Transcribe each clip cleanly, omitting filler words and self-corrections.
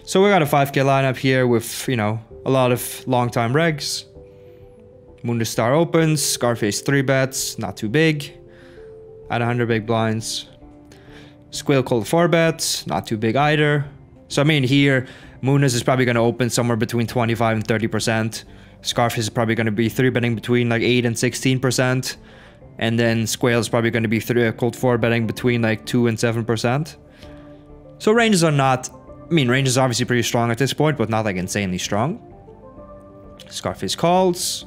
So we got a 5k lineup here with, you know, a lot of long-time regs. Moon to Star opens, Scarface 3 bets, not too big. At 100 big blinds. Squa1 called 4 bets, not too big either. So I mean here, Moonus is probably going to open somewhere between 25 and 30%. Scarface is probably going to be 3 betting between like 8 and 16%. And then Squa1 is probably going to be cold 4 betting between like 2 and 7%. So ranges are not, I mean range is obviously pretty strong at this point, but not like insanely strong. Scarface calls.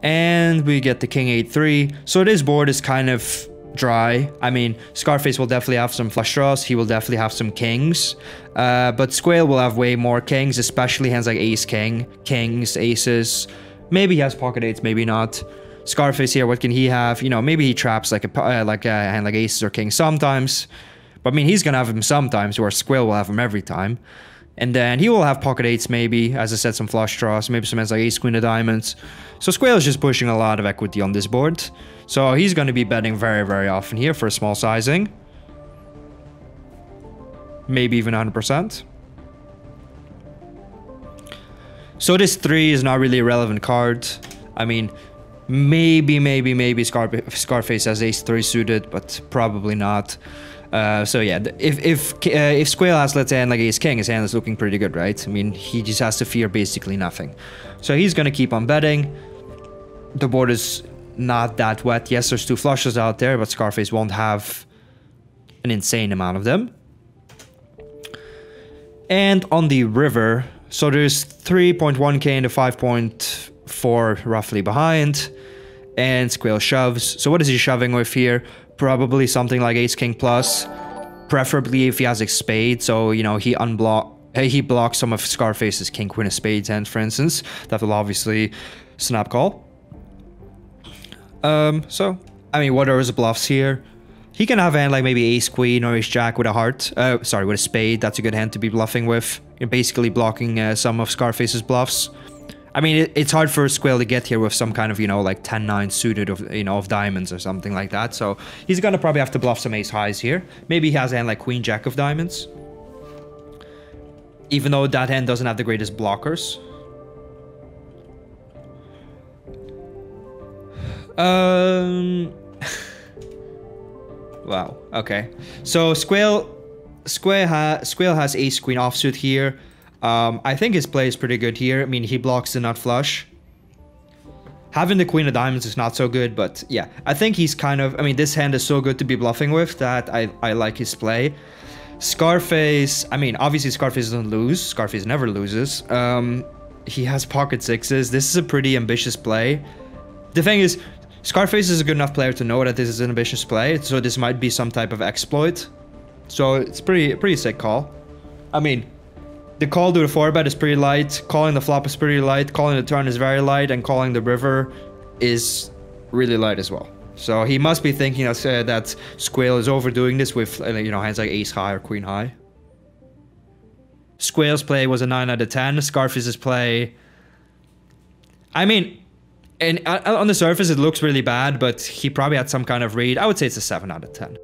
And we get the King 8-3. So this board is kind of dry. I mean, Scarface will definitely have some flush draws. He will definitely have some kings. But Squa1 will have way more kings, especially hands like ace king, kings, aces. Maybe he has pocket eights, maybe not. Scarface here, what can he have? You know, maybe he traps like a hand like aces or kings sometimes. But I mean, he's gonna have him sometimes, where Squa1 will have him every time. And then he will have pocket eights maybe, as I said, some flush draws, maybe some hands like ace queen of diamonds. So Squa1 is just pushing a lot of equity on this board. So he's going to be betting very, very often here for a small sizing. Maybe even 100%. So this 3 is not really a relevant card. I mean, maybe Scarface has ace 3 suited, but probably not. So yeah, if Squa1 has, let's say, like ace king, his hand is looking pretty good, right? I mean, he just has to fear basically nothing. So he's gonna keep on betting. The board is not that wet. Yes, there's 2 flushes out there, but Scarface won't have an insane amount of them. And on the river, so there's 3.1k into 5.4 roughly behind. And Squa1 shoves. So what is he shoving with here? Probably something like ace king plus, preferably if he has a spade. So, you know, he blocks some of Scarface's king queen of spades hands, for instance. That will obviously snap call. So I mean, what are his bluffs here? He can have a hand like maybe ace queen or ace jack with a heart. Sorry, with a spade. That's a good hand to be bluffing with. You're basically blocking some of Scarface's bluffs. I mean, it's hard for Squa1 to get here with some kind of, you know, like 10-9 suited of, you know, of diamonds or something like that. So he's gonna probably have to bluff some ace highs here. Maybe he has a hand like queen jack of diamonds. Even though that hand doesn't have the greatest blockers. Wow, okay. So Squa1 has ace queen offsuit here. I think his play is pretty good here. I mean, he blocks the nut flush. Having the queen of diamonds is not so good, but yeah. I think he's kind of... I mean, this hand is so good to be bluffing with that I like his play. Scarface... I mean, obviously Scarface doesn't lose. Scarface never loses. He has pocket sixes. This is a pretty ambitious play. The thing is, Scarface is a good enough player to know that this is an ambitious play, so this might be some type of exploit. So it's pretty sick call. I mean... The call to the 4-bet is pretty light, calling the flop is pretty light, calling the turn is very light, and calling the river is really light as well. So he must be thinking that Squa1 is overdoing this with, you know, hands like ace high or queen high. Squa1's play was a 9 out of 10. Scarface's play... I mean, on the surface it looks really bad, but he probably had some kind of read. I would say it's a 7 out of 10.